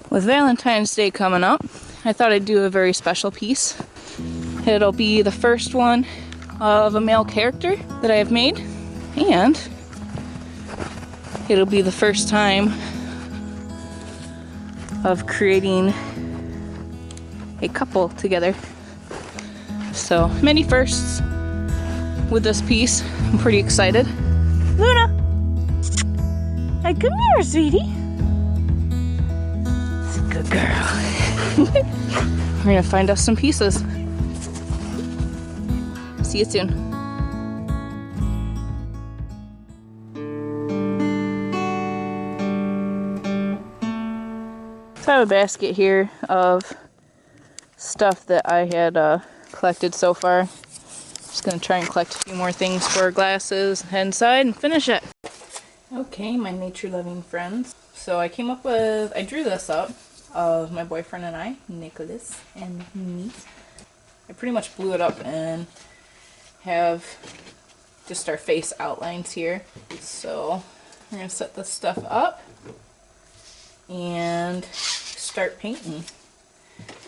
With Valentine's Day coming up, I thought I'd do a very special piece. It'll be the first one of a male character that I have made, and it'll be the first time of creating a couple together. So many firsts with this piece. I'm pretty excited. Luna! Hey, come here, sweetie. It's a good girl. We're gonna find us some pieces. See you soon. So I have a basket here of stuff that I had collected so far. Just gonna try and collect a few more things for glasses, head inside, and finish it. Okay, my nature-loving friends. So I drew this up of my boyfriend and I, Nicholas and me. I pretty much blew it up and have just our face outlines here. So we're gonna set this stuff up and start painting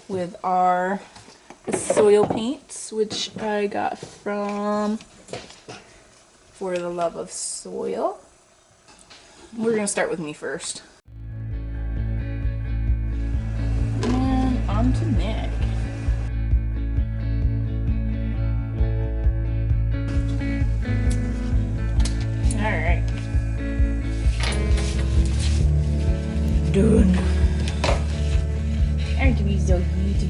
with our soil paints, which I got from For the Love of Soil. We're gonna start with me first. And on to Nick. Alright. Done. Aren't we so good?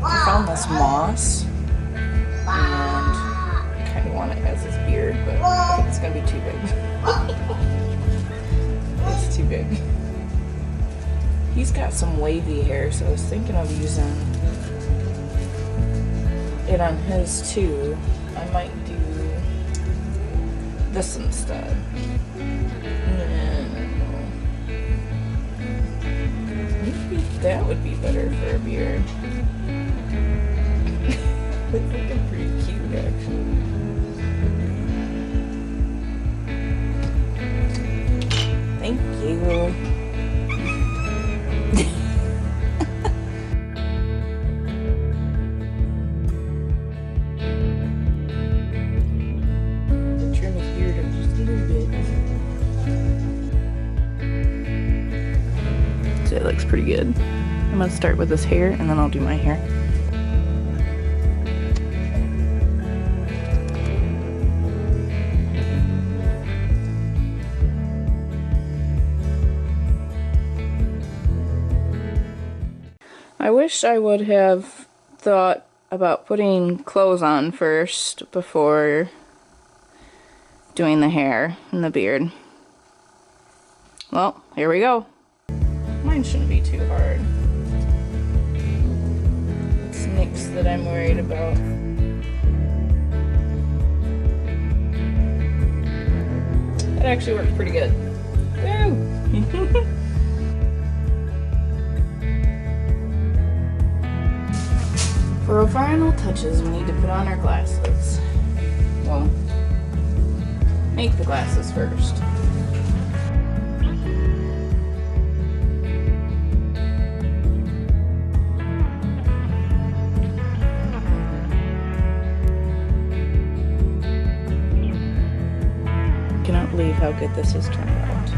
I found this moss and I kind of want it as his beard, but I think it's gonna be too big. It's too big. He's got some wavy hair, so I was thinking of using it on his too. I might do this instead. Maybe that would be better for a beard. It's looking pretty cute, actually. Thank you. Trim his beard up just a little bit. So it looks pretty good. I'm gonna start with his hair and then I'll do my hair. I wish I would have thought about putting clothes on first before doing the hair and the beard. Well, here we go. Mine shouldn't be too hard. It's Nick's that I'm worried about. That actually worked pretty good. Woo! For our final touches, we need to put on our glasses. Well, make the glasses first. I cannot believe how good this has turned out.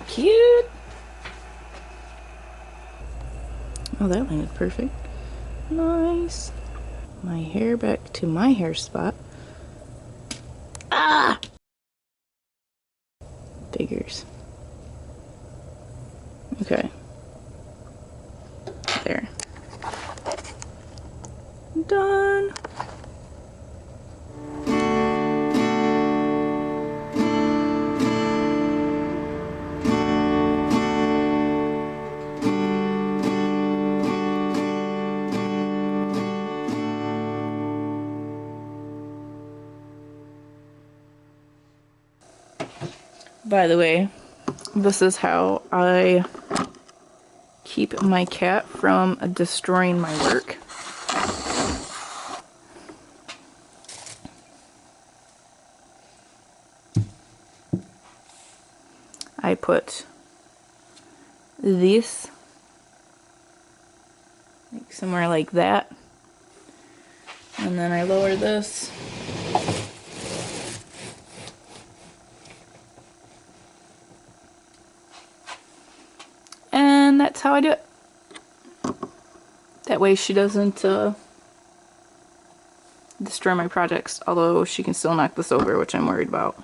Cute! Oh, that landed perfect. Nice. My hair back to my hair spot. Ah! Figures. Okay. There. Done. By the way, This is how I keep my cat from destroying my work. I put this like somewhere like that, and then I lower this. And that's how I do it. That way she doesn't destroy my projects, although she can still knock this over, which I'm worried about.